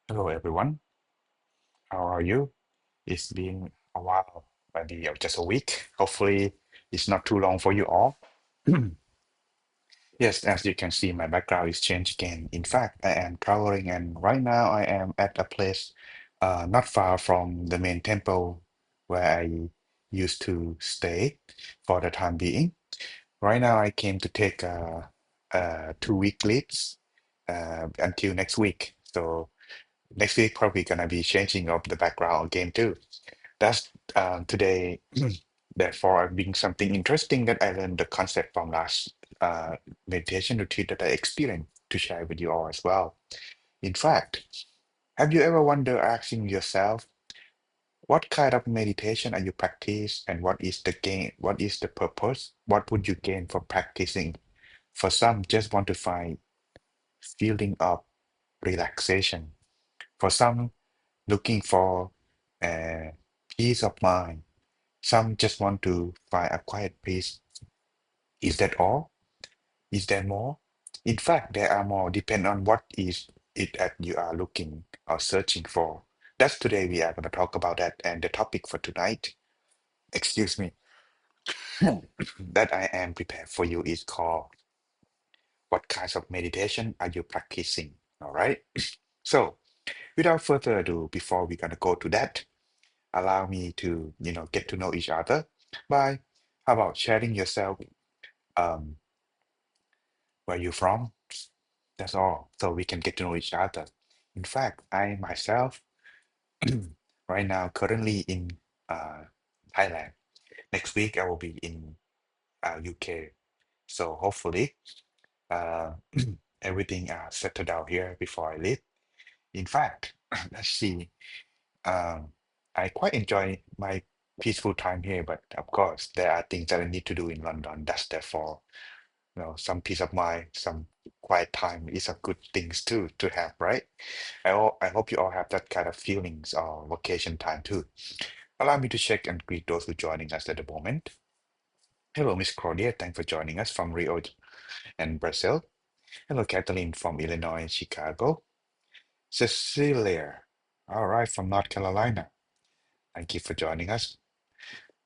Hello, everyone. How are you? It's been a while, maybe just a week. Hopefully, it's not too long for you all. Yes, as you can see, my background is changed again. In fact, I am traveling, and right now I am at a place not far from the main temple where I used to stay for the time being. Right now, I came to take 2 week leaves until next week. So next week probably gonna be changing of the background again too. That's today. Therefore, being something interesting that I learned the concept from last meditation retreat that I experienced to share with you all as well. In fact, have you ever wondered asking yourself, what kind of meditation are you practice and what is the gain? What is the purpose? What would you gain from practicing? For some, just want to find feeling of relaxation. For some, looking for peace of mind. Some just want to find a quiet place. Is that all? Is there more? In fact, there are more, depend on what is it that you are looking or searching for. That's today we are going to talk about that. And the topic for tonight, excuse me, that I am prepared for you is called What kinds of meditation are you practicing? All right. So without further ado, before we're going to go to that, allow me to, get to know each other by how about sharing yourself, um, where you from? That's all. So we can get to know each other. In fact, I myself right now currently in uh, Thailand. Next week I will be in UK. So hopefully uh, everything settled out here before I leave. In fact, let's see. Um, I quite enjoy my peaceful time here, but of course there are things that I need to do in London. That's therefore, some peace of mind, some quiet time is a good things too to have, right? I hope you all have that kind of feelings or vacation time too. Allow me to check and greet those who joining us at the moment. Hello, Miss Claudia. Thanks for joining us from Rio and Brazil. Hello, Kathleen from Illinois and Chicago. Cecilia, all right, from North Carolina. Thank you for joining us.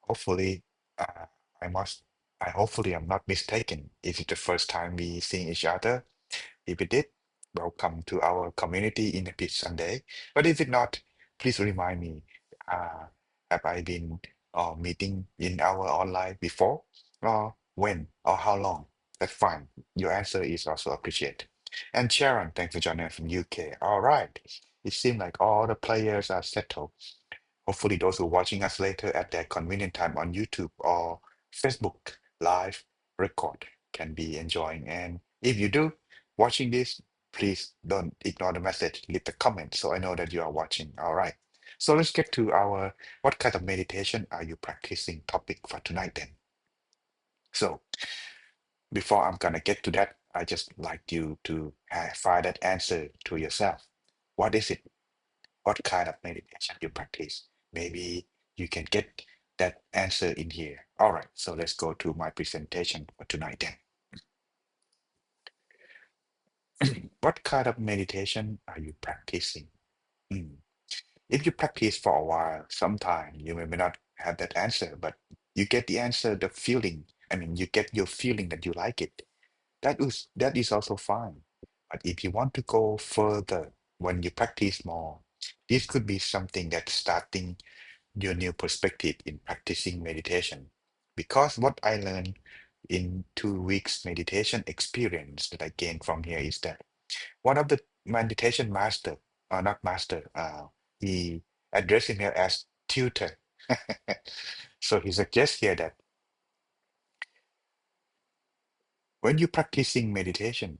Hopefully, uh, I must. I hopefully I'm not mistaken. Is it the first time we seeing each other? If it did, welcome to our community in a Beach Sunday. But if it not, please remind me, uh, have I been meeting in our online before? Or when? Or how long? That's fine. Your answer is also appreciated. And Sharon, thanks for joining us from UK. All right. It seems like all the players are settled. Hopefully, those who are watching us later at their convenient time on YouTube or Facebook live record can be enjoying. And if you do watching this, please don't ignore the message. Leave the comment so I know that you are watching. All right. So let's get to our what kind of meditation are you practicing topic for tonight then. So before I'm gonna get to that, I just like you to find that answer to yourself. What is it? What kind of meditation you practice? Maybe you can get that answer in here. All right, so let's go to my presentation for tonight then. What kind of meditation are you practicing? Hmm. If you practice for a while, sometime you may not have that answer, but you get the answer, the feeling. I mean, you get your feeling that you like it. That is also fine. But if you want to go further, when you practice more, this could be something that's starting your new perspective in practicing meditation. Because what I learned in 2 weeks meditation experience that I gained from here is that one of the meditation master, not master, he addressed him here as tutor. So he suggests here that when you're practicing meditation,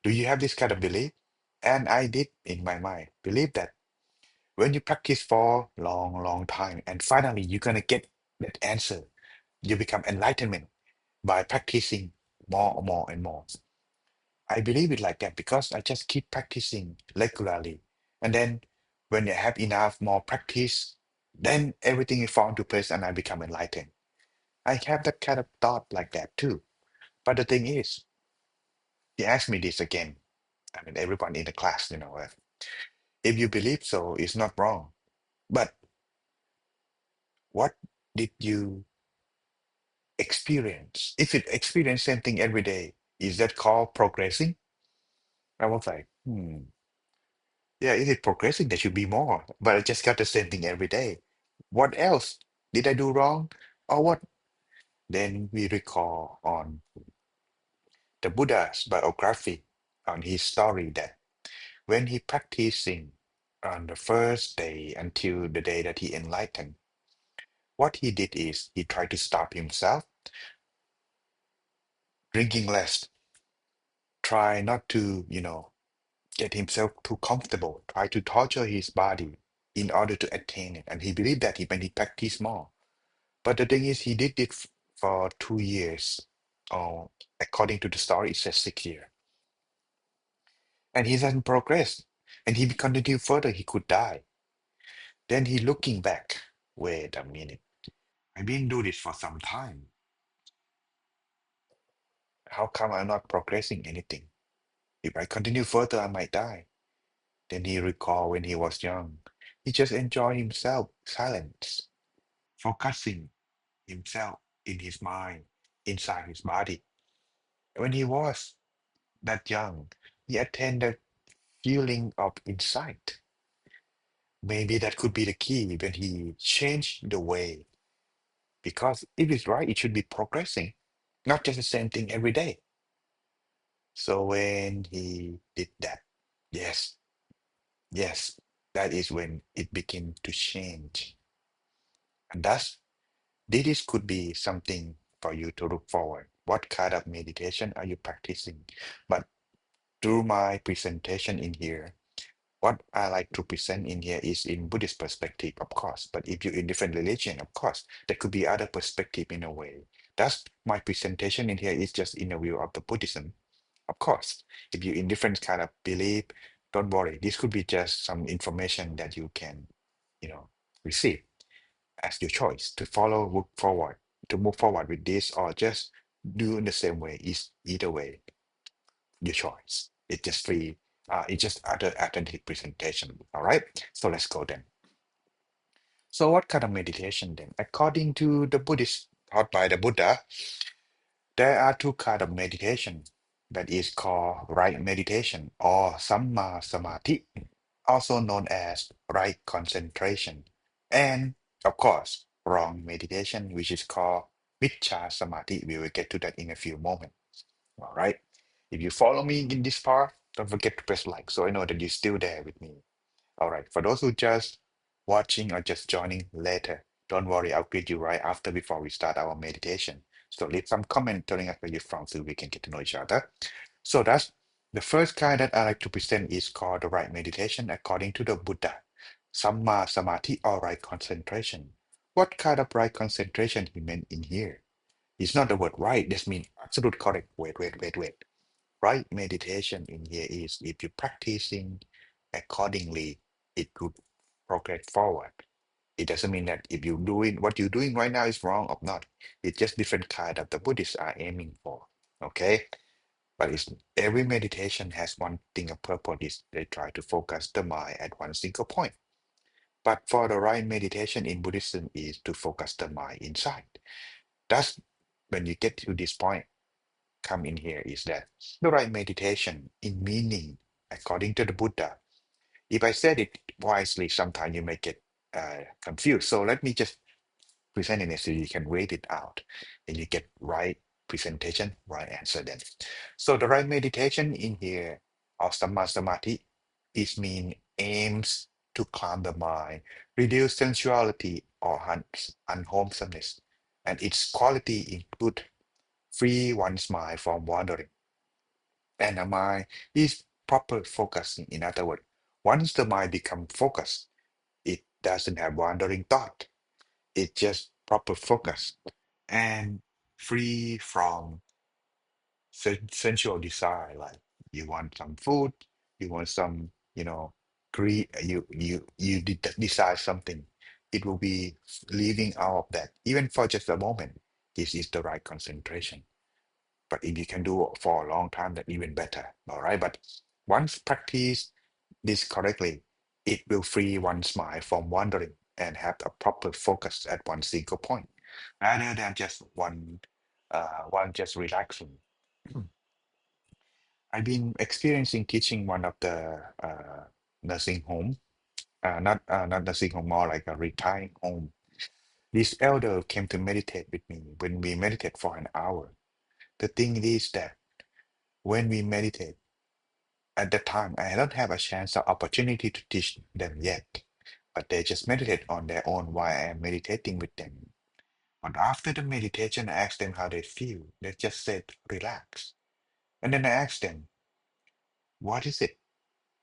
do you have this kind of belief? And I did in my mind believe that when you practice for long, long time, and finally you're gonna get that answer, you become enlightenment by practicing more and more and more. I believe it like that because I just keep practicing regularly. And then when I have enough more practice, then everything is fall into place and I become enlightened. I have that kind of thought like that too. But the thing is, he asked me this again. I mean, everyone in the class, If you believe so, it's not wrong. But what did you experience? If you experience same thing every day, is that called progressing? I was like, yeah, if it's progressing, there should be more. But I just got the same thing every day. What else did I do wrong? Or what? Then we recall on the Buddha's biography, on his story that when he practicing on the first day until the day that he enlightened, what he did is he tried to stop himself, drinking less, try not to, get himself too comfortable, try to torture his body in order to attain it. And he believed that when he practiced more. But the thing is, he did it for 2 years, or according to the story, it says 6 years. And he hasn't progressed. And he continued further, he could die. Then he looking back, wait a minute, I've been doing this for some time. How come I'm not progressing anything? If I continue further, I might die. Then he recalled when he was young. He just enjoyed himself, silence, focusing himself in his mind, inside his body. When he was that young, he attained the feeling of insight. Maybe that could be the key when he changed the way. Because if it's right, it should be progressing, not just the same thing every day. So when he did that, yes, yes, that is when it began to change. And thus, this could be something for you to look forward. What kind of meditation are you practicing? But through my presentation in here, what I like to present in here is in Buddhist perspective, of course. But if you're in different religion, of course, there could be other perspective in a way. That's my presentation in here is just in a view of the Buddhism. Of course, if you're in different kind of belief, don't worry. This could be just some information that you can, receive as your choice to follow, move forward, to move forward with this, or just do in the same way. Is either way your choice. It's just free. It's just other alternative presentation. All right. So let's go then. So what kind of meditation then? According to the Buddhist taught by the Buddha, there are two kind of meditation that is called right meditation or samma samadhi, also known as right concentration, and of course wrong meditation, which is called miccha samadhi. We will get to that in a few moments. All right. If you follow me in this part, don't forget to press like so I know that you're still there with me. All right. For those who just watching or just joining later, don't worry. I'll greet you right after before we start our meditation. So leave some comment telling us where you're from so we can get to know each other. So that's the first kind that I like to present is called the right meditation according to the Buddha. Samma samadhi or right concentration. What kind of right concentration he meant in here? It's not the word right. This means absolute correct. Wait. Right meditation in here is if you're practicing accordingly, it could progress forward. It doesn't mean that if you're doing what you're doing right now is wrong or not. It's just different kind of the Buddhists are aiming for. Okay. But it's every meditation has one thing of purpose is they try to focus the mind at one single point. But for the right meditation in Buddhism is to focus the mind inside. That's when you get to this point come in here is that the right meditation in meaning, according to the Buddha. If I said it wisely, sometimes you may get confused. So let me just present it so you can read it out and you get right presentation, right answer then. So the right meditation in here of Samma Samadhi is mean aims to calm the mind, reduce sensuality or unwholesomeness, and its quality include free one's mind from wandering. And the mind is proper focusing. In other words, once the mind becomes focused, it doesn't have wandering thought. It just proper focus and free from sensual desire. Like you want some food, you want some, greed. You desire something. It will be leaving out of that, even for just a moment. This is the right concentration. But if you can do it for a long time, that even better. All right. But once practice, this correctly, it will free one's mind from wandering and have a proper focus at one single point, rather than just one just relaxing. I've been experiencing teaching one of the nursing home, not nursing home, more like a retiring home. This elder came to meditate with me when we meditate for an hour. The thing is that when we meditate, at the time, I don't have a chance or opportunity to teach them yet, but they just meditate on their own while I am meditating with them. But after the meditation, I asked them how they feel. They just said, relax. And then I asked them, what is it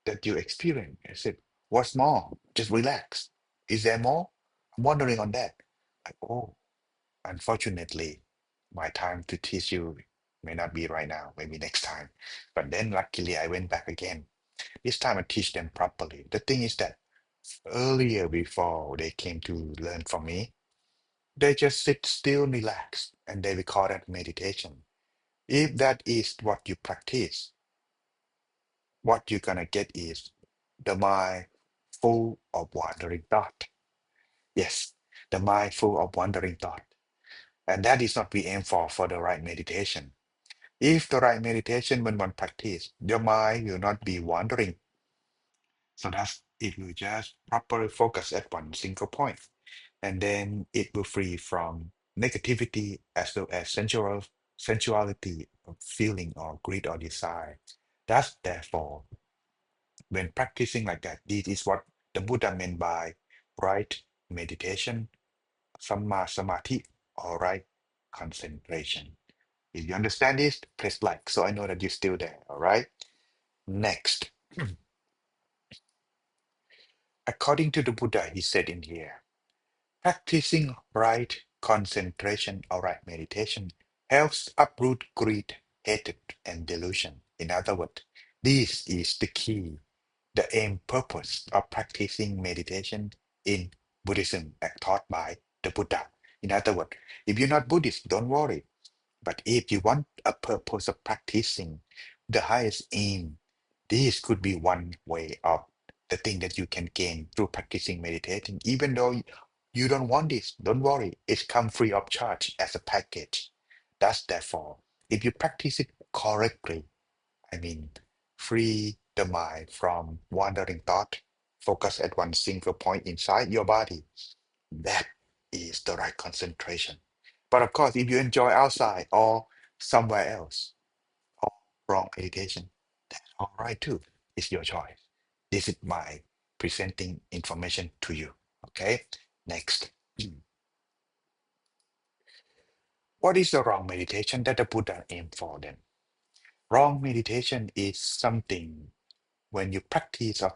that you experience? I said, what's more? Just relax. Is there more? I'm wondering on that. Like, oh, unfortunately, my time to teach you may not be right now, maybe next time. But then luckily I went back again. This time I teach them properly. The thing is that earlier before they came to learn from me, they just sit still, relax, and they will call that meditation. If that is what you practice, what you're gonna get is the mind full of wandering thought. Yes, the mind full of wandering thought. And that is not we aim for the right meditation. If the right meditation, when one practice, your mind will not be wandering. So that's it will just properly focus at one single point. And then it will free from negativity as well as sensuality of feeling or greed or desire. That's therefore when practicing like that, this is what the Buddha meant by right meditation, samma samadhi, or right concentration. If you understand this, press like so I know that you're still there. All right. Next, according to the Buddha, he said in here. Practicing right concentration or right meditation helps uproot greed, hatred, and delusion. In other words, this is the key, the aim purpose of practicing meditation in Buddhism as taught by the Buddha. In other words, if you're not Buddhist, don't worry. But if you want a purpose of practicing the highest aim, this could be one way of the thing that you can gain through practicing meditating. Even though you don't want this, don't worry. It's come free of charge as a package. That's therefore, if you practice it correctly, I mean, free the mind from wandering thought, focus at one single point inside your body. That is the right concentration. But of course, if you enjoy outside or somewhere else, or wrong meditation, that's all right too. It's your choice. This is my presenting information to you. Okay, next. What is the wrong meditation that the Buddha aimed for then? Wrong meditation is something when you practice of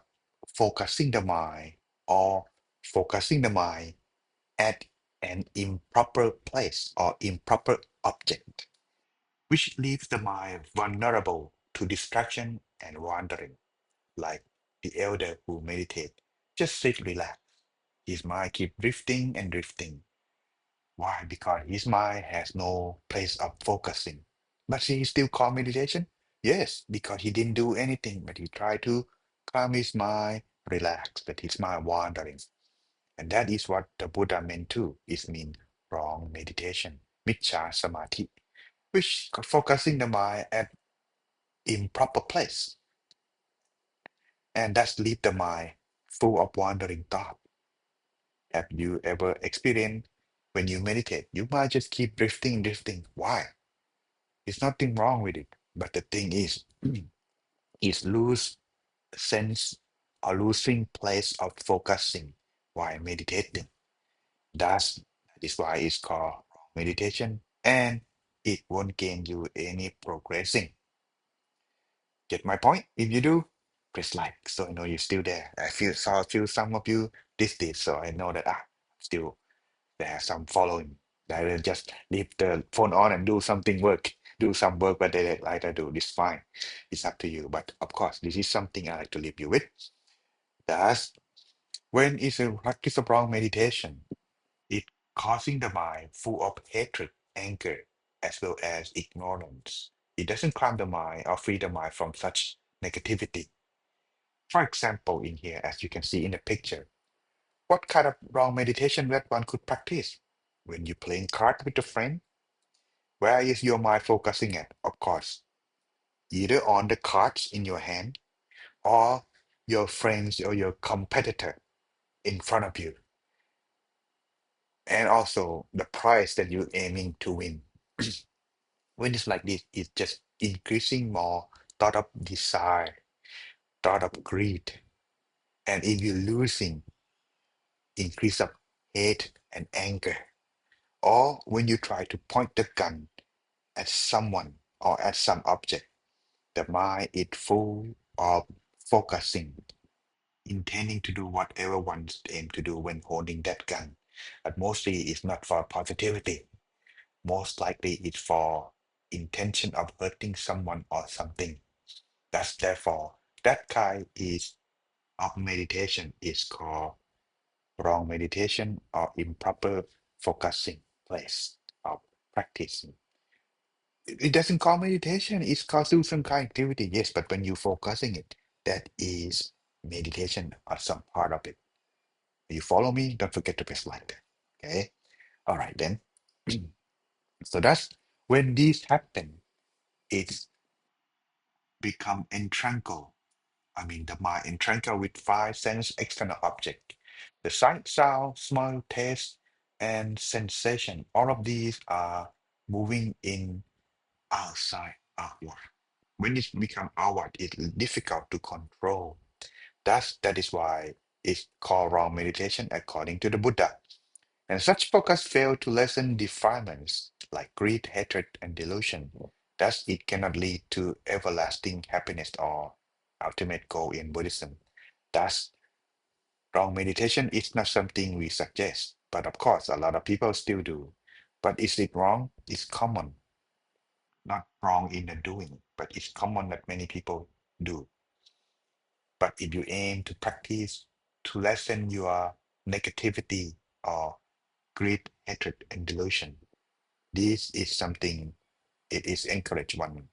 focusing the mind or focusing the mind at an improper place or improper object, which leaves the mind vulnerable to distraction and wandering, like the elder who meditate. Just sit relax. His mind keep drifting and drifting. Why? Because his mind has no place of focusing. But he still call meditation? Yes, because he didn't do anything, but he tried to calm his mind, relax, but his mind wandering. And that is what the Buddha meant too. It means wrong meditation, miccha samadhi, which focusing the mind at improper place. And that's leave the mind full of wandering thought. Have you ever experienced when you meditate, you might just keep drifting, drifting. Why? There's nothing wrong with it. But the thing is lose sense or losing place of focusing while meditating. That is why it's called meditation, and it won't gain you any progressing. Get my point? If you do, press like so I know you're still there. I feel some of you this, so I know that still there are some following. I will just leave the phone on and do something work, do some work, but they like to do this fine. It's up to you. But of course, this is something I like to leave you with. Thus, when is a practice of wrong meditation? It causing the mind full of hatred, anger, as well as ignorance. It doesn't calm the mind or free the mind from such negativity. For example, in here, as you can see in the picture, what kind of wrong meditation that one could practice? When you're playing cards with a friend, where is your mind focusing at? Of course, either on the cards in your hand or your friends or your competitor in front of you, and also the prize that you're aiming to win. When it's like this, it's just increasing more thought of desire, thought of greed. And if you're losing, increase of hate and anger. Or when you try to point the gun at someone or at some object, the mind is full of focusing, intending to do whatever one aim to do when holding that gun. But mostly it's not for positivity. Most likely it's for intention of hurting someone or something. That's therefore that kind is of meditation is called wrong meditation or improper focusing place of practicing. It doesn't call meditation, it's called do some kind of activity, yes, but when you focusing it, that is meditation or some part of it. You follow me? Don't forget to press like that. Okay. All right then. So that's when these happen, it's become entrangled. I mean, the mind entrangled with five sense external object. The sight, sound, smell, taste, and sensation. All of these are moving in outside, outward. When it become outward, it's difficult to control. That is why it's called wrong meditation according to the Buddha. And such focus fail to lessen defilements like greed, hatred, and delusion. Thus, it cannot lead to everlasting happiness or ultimate goal in Buddhism. Thus, wrong meditation is not something we suggest, but of course, a lot of people still do. But is it wrong? It's common, not wrong in the doing, but it's common that many people do. But if you aim to practice to lessen your negativity or greed, hatred, and delusion, this is something it is encouraged one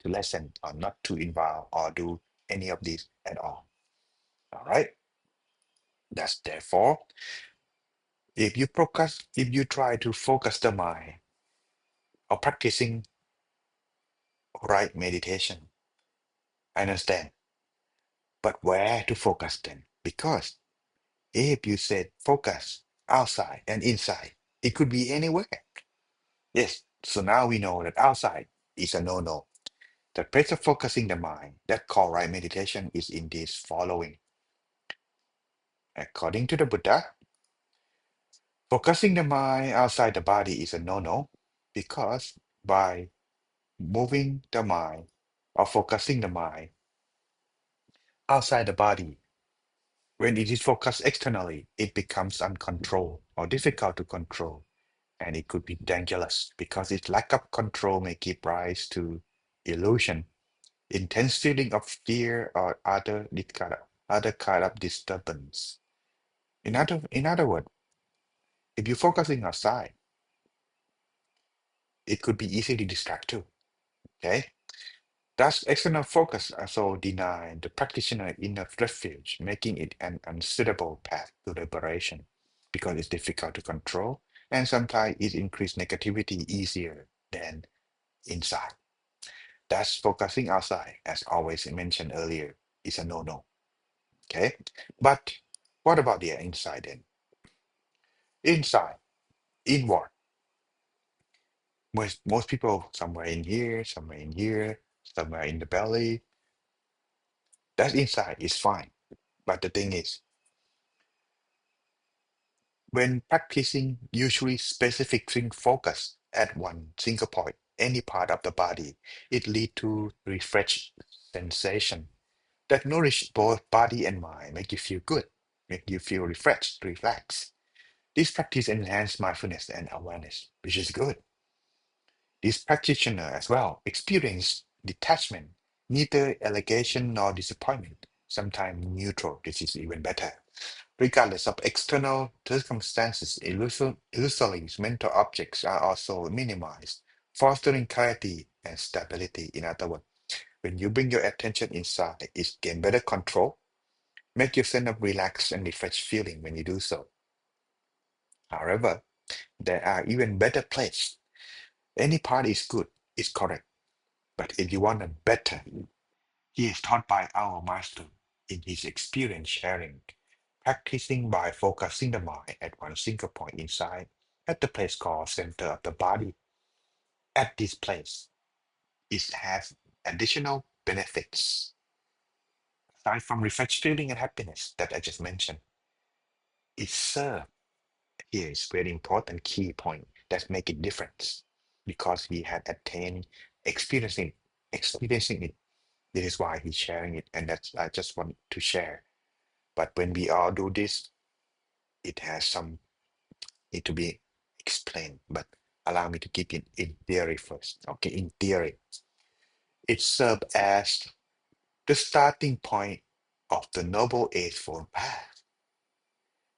to lessen or not to involve or do any of these at all. All right. That's therefore, if you try to focus the mind or practicing right meditation, I understand. But where to focus then? Because if you said focus outside and inside, it could be anywhere. Yes. So now we know that outside is a no-no. The place of focusing the mind that called right meditation is in this following. According to the Buddha, focusing the mind outside the body is a no-no because by moving the mind or focusing the mind outside the body, when it is focused externally, it becomes uncontrolled or difficult to control, and it could be dangerous because its lack of control may give rise to illusion, intense feeling of fear, or other kind of disturbance. In other words, if you're focusing outside, it could be easily distracted. Okay. Thus, external focus also deny the practitioner enough refuge, making it an unsuitable path to liberation because it's difficult to control and sometimes it increases negativity easier than inside. Thus, focusing outside, as always mentioned earlier, is a no-no. Okay. But what about the inside then? Inside, inward. Most people somewhere in here, somewhere in the belly. That inside is fine. But the thing is, when practicing usually specific thing focus at one single point, any part of the body, it lead to refresh sensation that nourish both body and mind, make you feel good, make you feel refreshed, relaxed. This practice enhance mindfulness and awareness, which is good. This practitioner as well experience detachment, neither allegation nor disappointment, sometimes neutral. This is even better. Regardless of external circumstances, illusory mental objects are also minimized, fostering clarity and stability. In other words, When you bring your attention inside, it gain better control, make you send a relaxed and refreshed feeling when you do so. However, there are even better place. Any part is good, is correct. But if you want a better, he is taught by our master in his experience sharing, practicing by focusing the mind at one single point inside, at the place called center of the body. At this place, it has additional benefits. Aside from refreshed feeling and happiness that I just mentioned, it serves here is very important key point that make it difference because he had attained experiencing experiencing it. This is why he's sharing it, and that's I just want to share. But when we all do this, it has some need to be explained. But allow me to keep it in theory first. Okay, in theory, it served as the starting point of the Noble Eightfold Path.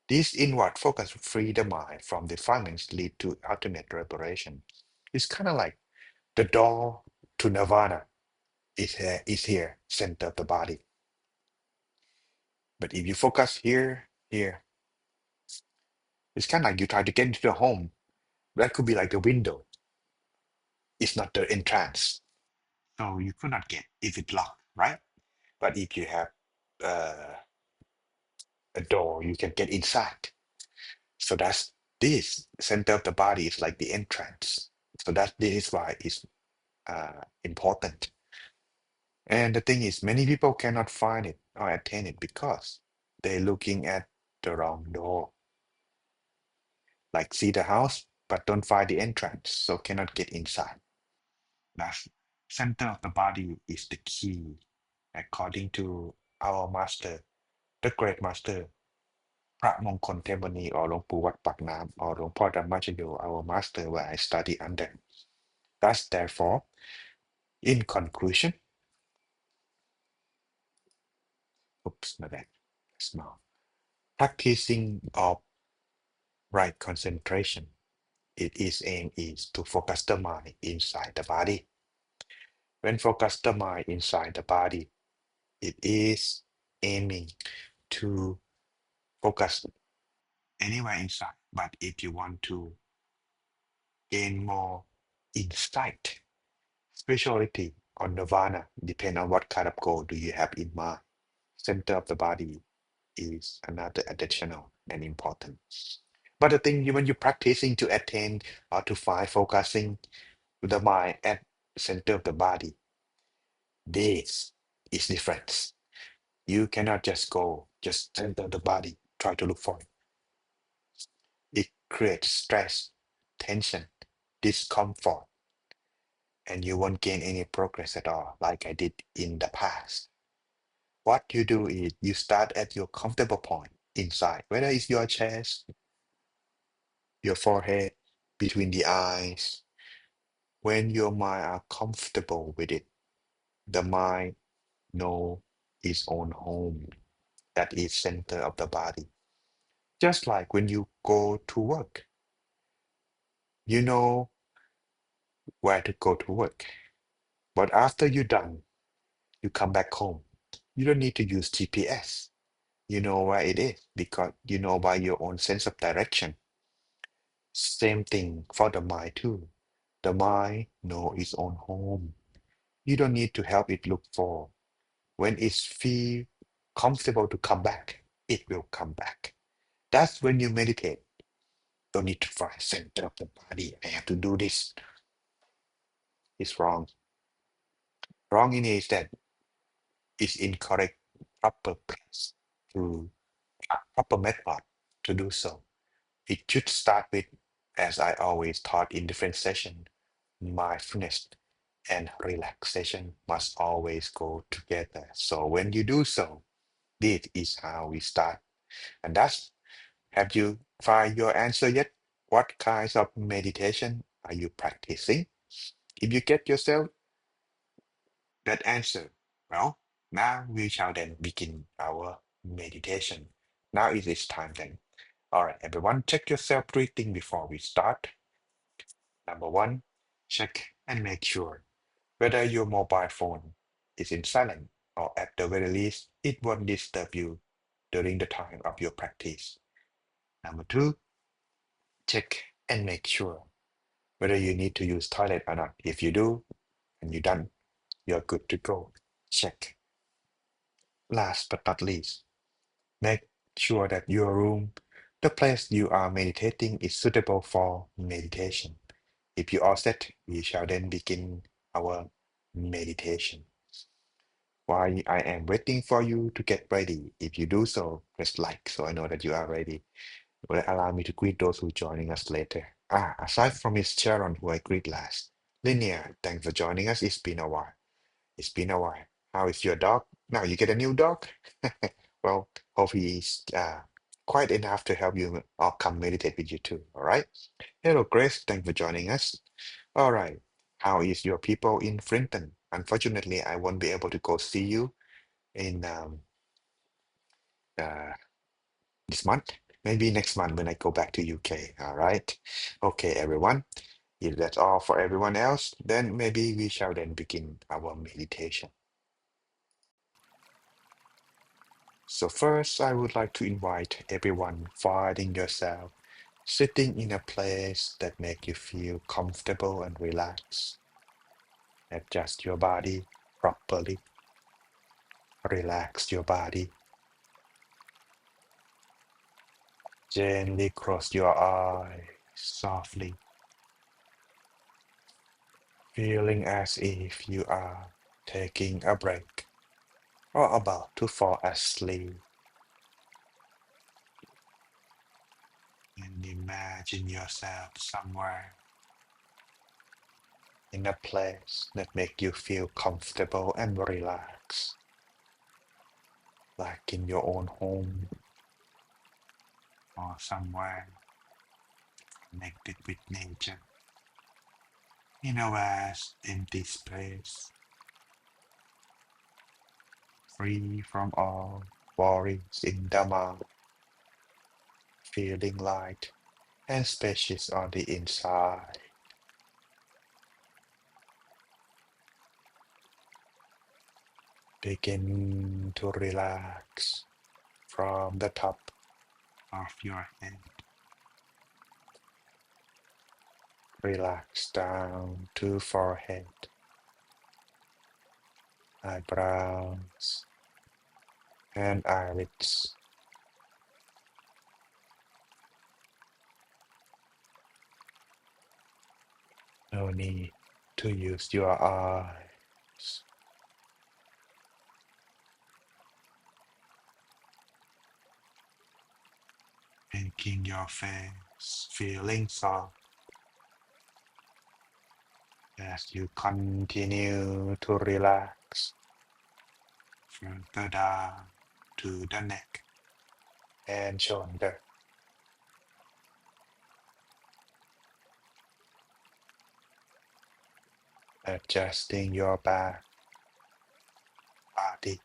This inward focus free the mind from defilements lead to ultimate liberation. It's kind of like the door to nirvana is here, center of the body. But if you focus here, it's kind of like you try to get into the home. That could be like the window. It's not the entrance. So you could not get if it's locked, right? But if you have uh, a door, you can get inside. So that's this center of the body is like the entrance. So this is why it's important. And the thing is, many people cannot find it or attain it because they're looking at the wrong door. Like see the house, but don't find the entrance, so cannot get inside. That's center of the body is the key, according to our master, the great master, พระมงคลเทพมณี or หลวงปู่วัดปากน้ำ or หลวงพ่อธรรมชโย our master where I study under. Thus, therefore, in conclusion, oops, my bad, small. Practicing of right concentration, its aim is to focus the mind inside the body. When focus the mind inside the body, it is aiming to focus anywhere inside. But if you want to gain more insight, spirituality, or nirvana, depend on what kind of goal do you have in mind. Center of the body is another additional and important. But the thing when you're practicing to attain or to find focusing the mind at center of the body, this is different. You cannot just go just center of the body, try to look for it. It creates stress, tension, discomfort, and you won't gain any progress at all, like I did in the past. What you do is you start at your comfortable point inside, whether it's your chest, your forehead, between the eyes. When your mind are comfortable with it, the mind know its own home, that is center of the body. Just like when you go to work, you know where to go to work. But after you're done, you come back home. You don't need to use GPS. You know where it is because you know by your own sense of direction. Same thing for the mind too. The mind know its own home. You don't need to help it look for. When it feel comfortable to come back, it will come back. That's when you meditate. Don't need to find center of the body. I have to do this. It's wrong. Wrong in is that it's incorrect proper place to proper method to do so. It should start with, as I always taught in different session, mindfulness and relaxation must always go together. So when you do so, this is how we start. And that's, have you find your answer yet? What kinds of meditation are you practicing? If you get yourself that answer, well, now we shall then begin our meditation. Now it is time then. All right, everyone, check yourself breathing before we start. Number one, check and make sure whether your mobile phone is in silent, or at the very least, it won't disturb you during the time of your practice. Number two, check and make sure whether you need to use toilet or not. If you do, and you're done, you're good to go. Check. Last but not least, make sure that your room, the place you are meditating, is suitable for meditation. If you are set, we shall then begin our meditation. While I am waiting for you to get ready, if you do so, press like so I know that you are ready. Will allow me to greet those who are joining us later. Aside from Miss Sharon, who I greet last, Linnea, thanks for joining us. It's been a while. It's been a while. How is your dog? Now you get a new dog? Well, hope he's quite enough to help you or come meditate with you too. All right. Hello, Grace. Thanks for joining us. All right. How is your people in Frinton? Unfortunately, I won't be able to go see you in uh, this month. Maybe next month when I go back to UK. All right. Okay, everyone. If that's all for everyone else, then maybe we shall then begin our meditation. So first, I would like to invite everyone finding yourself sitting in a place that make you feel comfortable and relaxed. Adjust your body properly. Relax your body. Gently close your eyes softly, feeling as if you are taking a break or about to fall asleep. And imagine yourself somewhere in a place that make you feel comfortable and relaxed, like in your own home or somewhere connected with nature, in a vast empty space, free from all worries in Dhamma, feeling light and spacious on the inside. Begin to relax from the top of your head. Relax down to forehead, eyebrows, and eyelids. No need to use your eyes. Making your face feeling soft as you continue to relax further down to the neck and shoulder. Adjusting your back, body,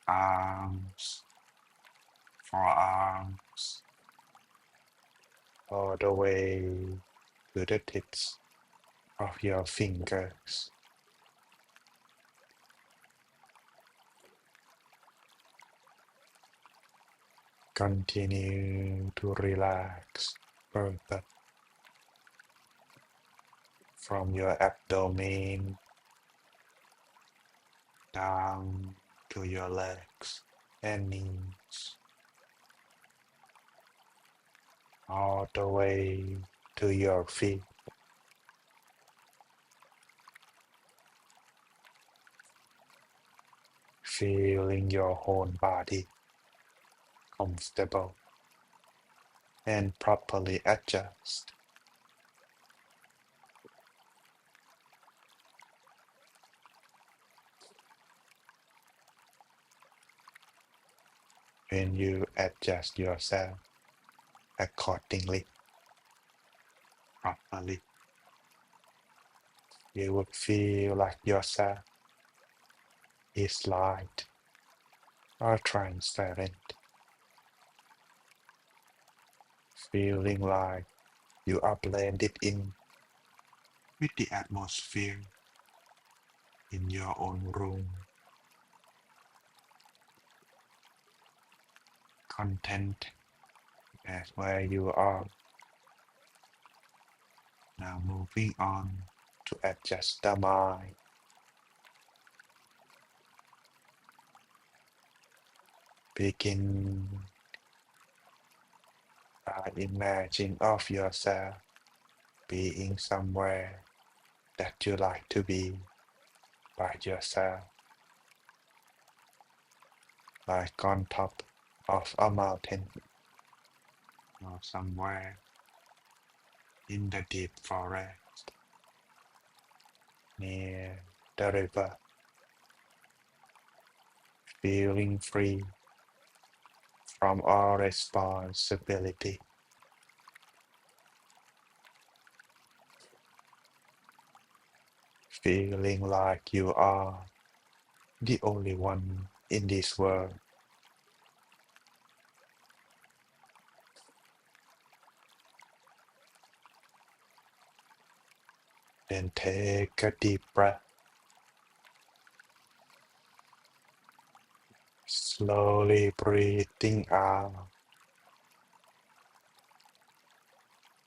arms, forearms, all the way to the tips of your fingers. Continue to relax further from your abdomen down to your legs and knees, all the way to your feet. Feeling your whole body comfortable and properly adjust. When you adjust yourself accordingly, properly, you would feel like yourself is light or transparent, feeling like you are blended in with the atmosphere in your own room, content as where you are. Now moving on to adjust the mind. Begin by imagining of yourself being somewhere that you like to be by yourself, like on top of a mountain or somewhere in the deep forest near the river, feeling free from all responsibility, feeling like you are the only one in this world. Then take a deep breath, slowly breathing out,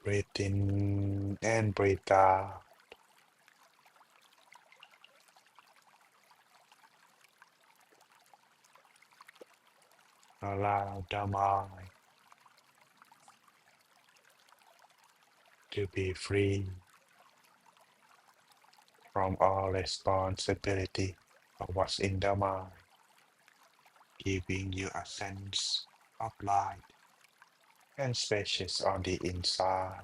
breathe in and breathe out. Allow the mind to be free from all responsibility of what's in the mind, giving you a sense of light and spacious on the inside.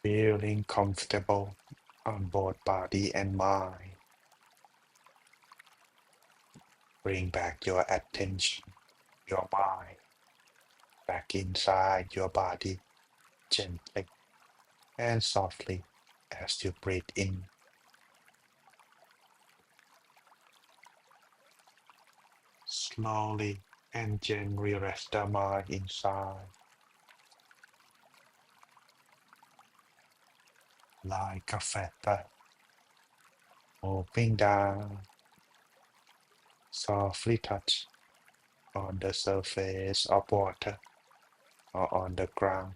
Feeling comfortable on both body and mind. Bring back your attention, your mind, back inside your body gently and softly as you breathe in. Slowly and gently rest the mind inside, like a feather moving down, softly touch on the surface of water or on the ground.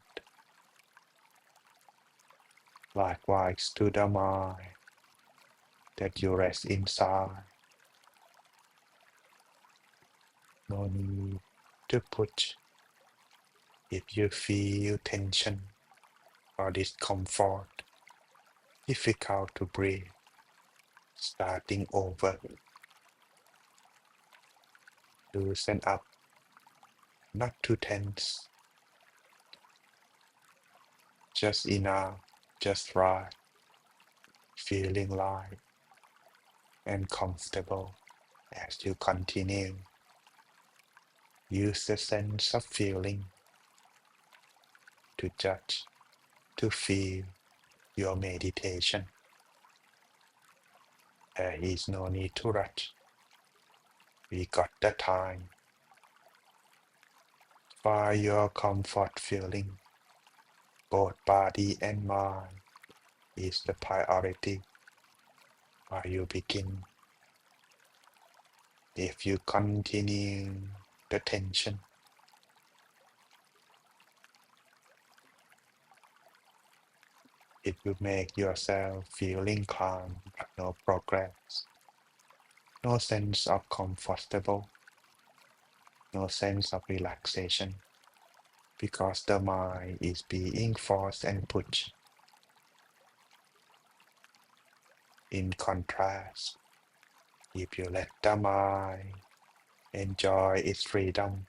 Likewise to the mind that you rest inside. No need to push if you feel tension or discomfort, difficult to breathe, starting over. Loosen up, not too tense, just enough, just right, feeling light and comfortable as you continue. Use the sense of feeling to judge, to feel your meditation. There is no need to rush. We got the time. Find your comfort feeling. Both body and mind is the priority while you begin. If you continue the tension, it will make yourself feeling calm but no progress, no sense of comfortable, no sense of relaxation, because the mind is being forced and pushed. In contrast, if you let the mind enjoy its freedom,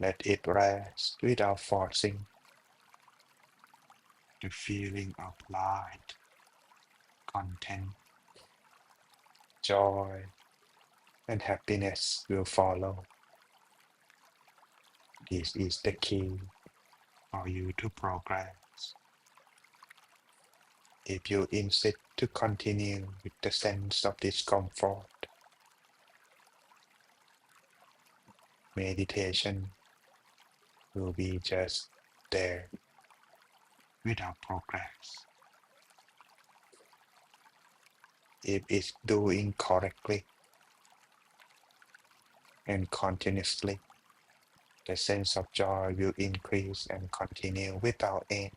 let it rest without forcing, the feeling of light, content, joy, and happiness will follow. This is the key for you to progress. If you insist to continue with the sense of discomfort, meditation will be just there without progress. If it's doing correctly and continuously, the sense of joy will increase and continue without end.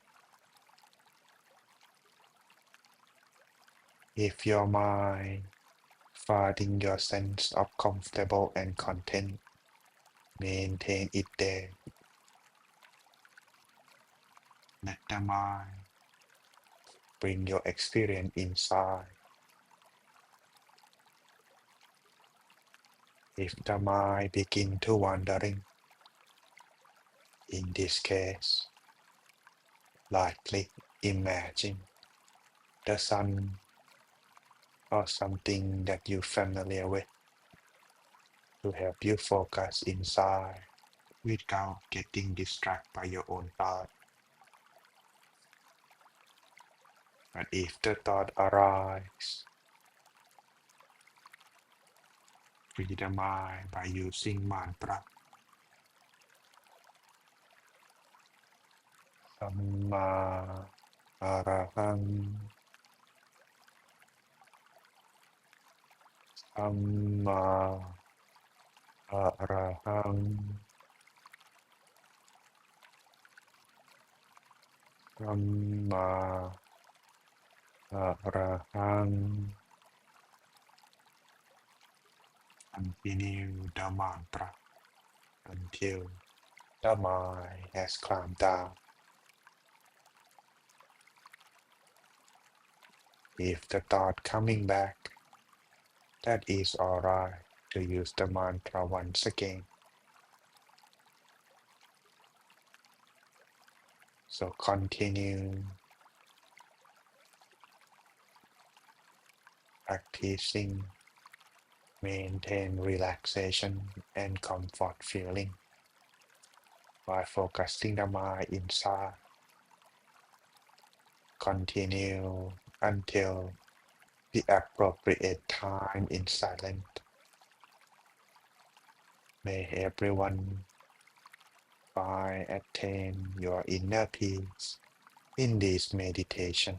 If your mind finding your sense of comfortable and content, maintain it there. Let the mind bring your experience inside. If the mind begin to wandering, in this case, likely imagine the sun or something that you're familiar with to help you focus inside without getting distracted by your own thought. But if the thought arises, free the mind by using mantra. Samma Arahang, Samma Arahang, Samma Arahang. Continue the mantra until the mind has calmed down. If the thought coming back, that is alright to use the mantra once again. So continue practicing, maintain relaxation and comfort feeling by focusing the mind inside. Continue until the appropriate time in silence. May everyone find attain your inner peace in this meditation.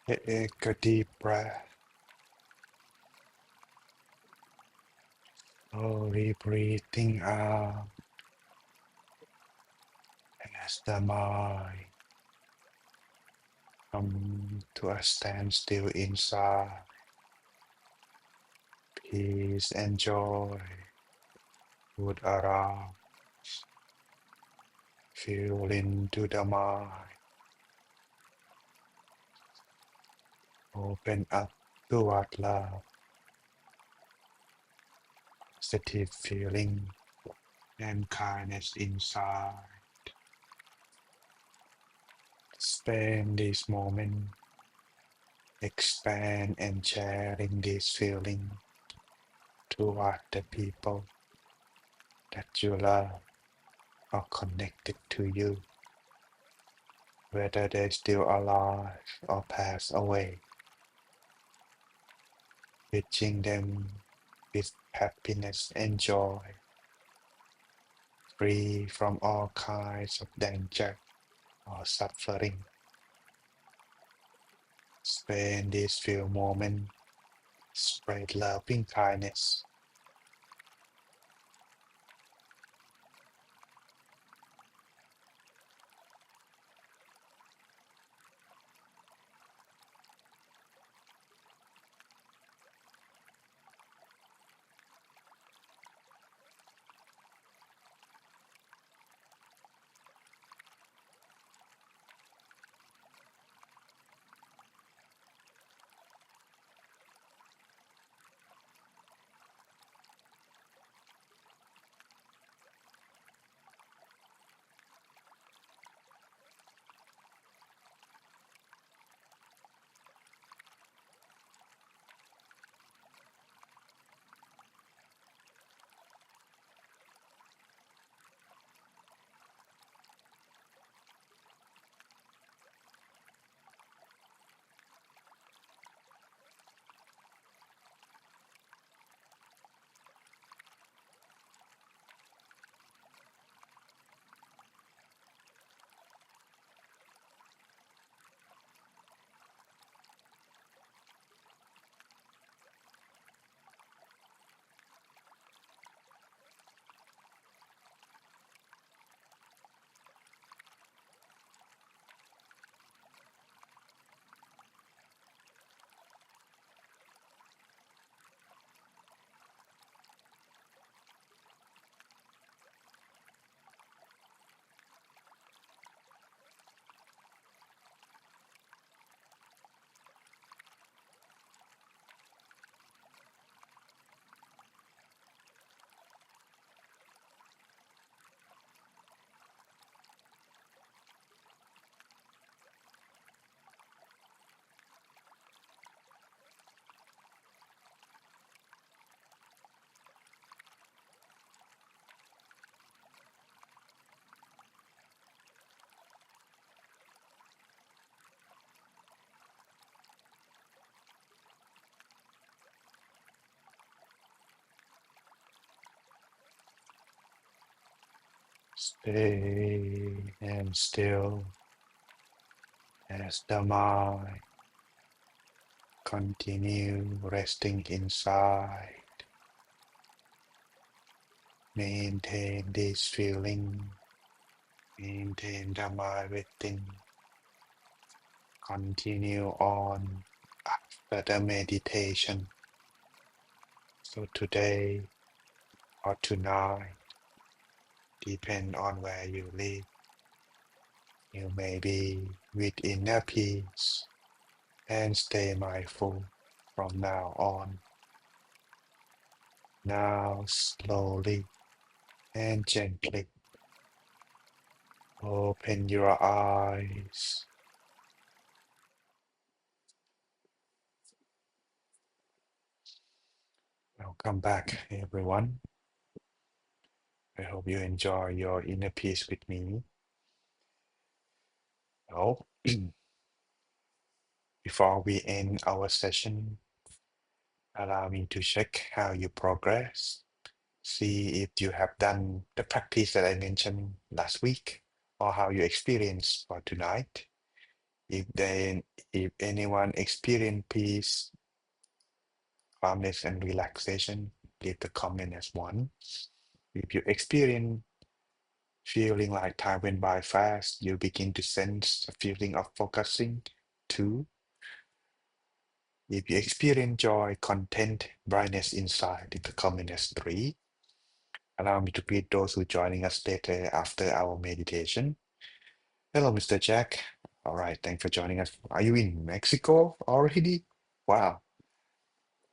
Take a deep breath. Slowly breathing out as the mind comes to a standstill inside. Peace and joy would arise, fill into the mind. Open up toward love, positive feeling, and kindness inside. Spend this moment expand and sharing this feeling toward the people that you love or connected to you, whether they're still alive or pass away, reaching them with happiness and joy, free from all kinds of danger or suffering. Spend these few moments, spread loving kindness. Stay and still as the mind continue resting inside. Maintain this feeling, maintain the mind within, continue on after the meditation. So today or tonight, depend on where you live. You may be with inner peace and stay mindful from now on. Now slowly and gently open your eyes. Welcome back, everyone. I hope you enjoy your inner peace with me. Oh, before we end our session, allow me to check how you progress. See if you have done the practice that I mentioned last week or how you experienced for tonight. If they, if anyone experience peace, calmness, and relaxation, leave the comment as one. If you experience feeling like time went by fast, you begin to sense a feeling of focusing. Two, if you experience joy, content, brightness inside, leave the comment as three. Allow me to greet those who joining us later after our meditation. Hello, Mr. Jack. All right, thanks for joining us. Are you in Mexico already? Wow,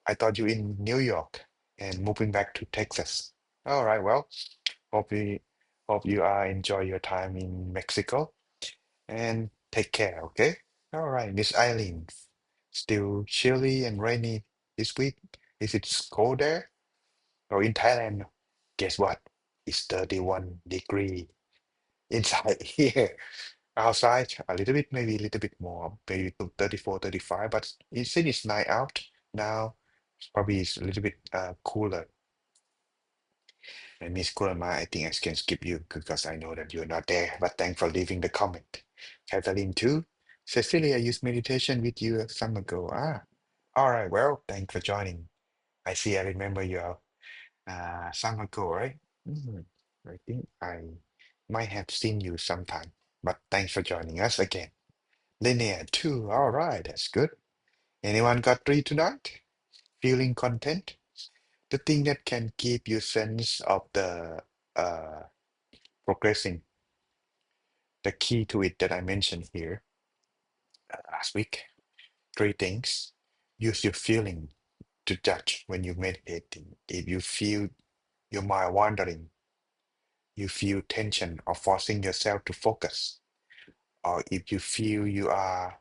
I thought you in New York and moving back to Texas. All right, well, hope you hope you are enjoy your time in Mexico and take care, okay? All right, Miss Eileen, still chilly and rainy this week. Is it cold there? Or in Thailand? Guess what? It's 31 degree inside here. Outside, a little bit, maybe a little bit more, maybe to 34, 35, but since it's night out now, probably it's a little bit cooler. And Miss Kurama, I think I can skip you because I know that you're not there, but thanks for leaving the comment. Catherine too. Cecilia used meditation with you some ago. Ah, all right, well, thanks for joining. I see, I remember you some ago, right? Mhm. I think I might have seen you sometime, but thanks for joining us again. Linear too. All right, that's good. Anyone got three tonight? Feeling content? The thing that can keep you sense of the uh progressing. The key to it that I mentioned here last week. Three things. Use your feeling to judge when you're meditating. If you feel your mind wandering, you feel tension or forcing yourself to focus, or if you feel you are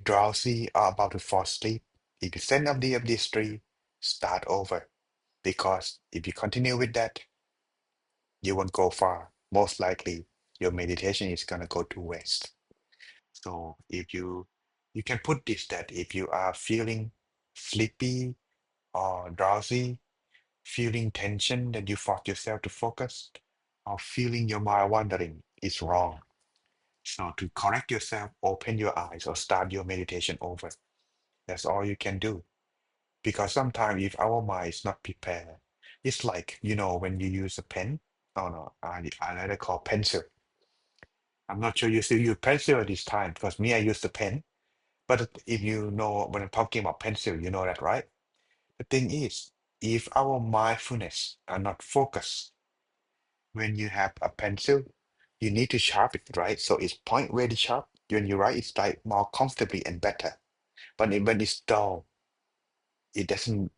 drowsy or about to fall asleep, if you send up of these three, start over. Because if you continue with that, you won't go far. Most likely, your meditation is gonna go to waste. So if you can put this that if you are feeling sleepy or drowsy, feeling tension that you force yourself to focus, or feeling your mind wandering is wrong. So to correct yourself, open your eyes or start your meditation over. That's all you can do. Because sometimes if our mind is not prepared, it's like, when you use a pen, oh no, I rather call pencil. I'm not sure you still use pencil at this time because me, I use the pen. But if you know when I'm talking about pencil, you know that, right? The thing is, if our mindfulness are not focused, when you have a pencil, you need to sharp it, right? So it's point really sharp. When you write, it's like more comfortably and better. But when it's dull, it doesn't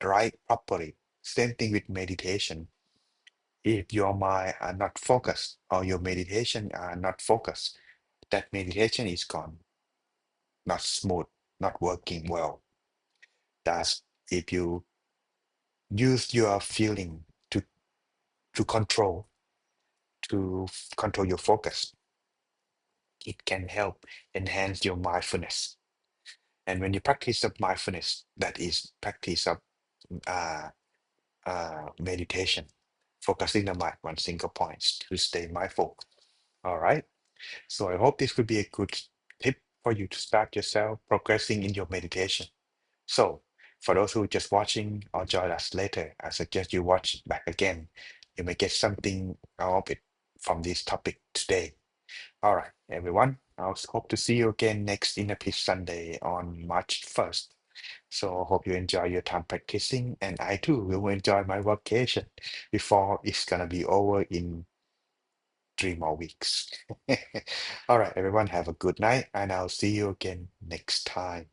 write properly. Same thing with meditation. If your mind are not focused or your meditation are not focused, that meditation is gone, not smooth, not working well. That's if you use your feeling to control control your focus, it can help enhance your mindfulness. And when you practice of mindfulness, that is practice of uh, meditation, focusing the mind on single points to stay mindful. All right. So I hope this could be a good tip for you to start yourself progressing in your meditation. So for those who are just watching or join us later, I suggest you watch back again. You may get something out of it from this topic today. All right, everyone. I hope to see you again next Inner Peace Sunday on March 1st. So I hope you enjoy your time practicing, and I too will enjoy my vacation before it's gonna be over in 3 more weeks. All right, everyone, have a good night, and I'll see you again next time.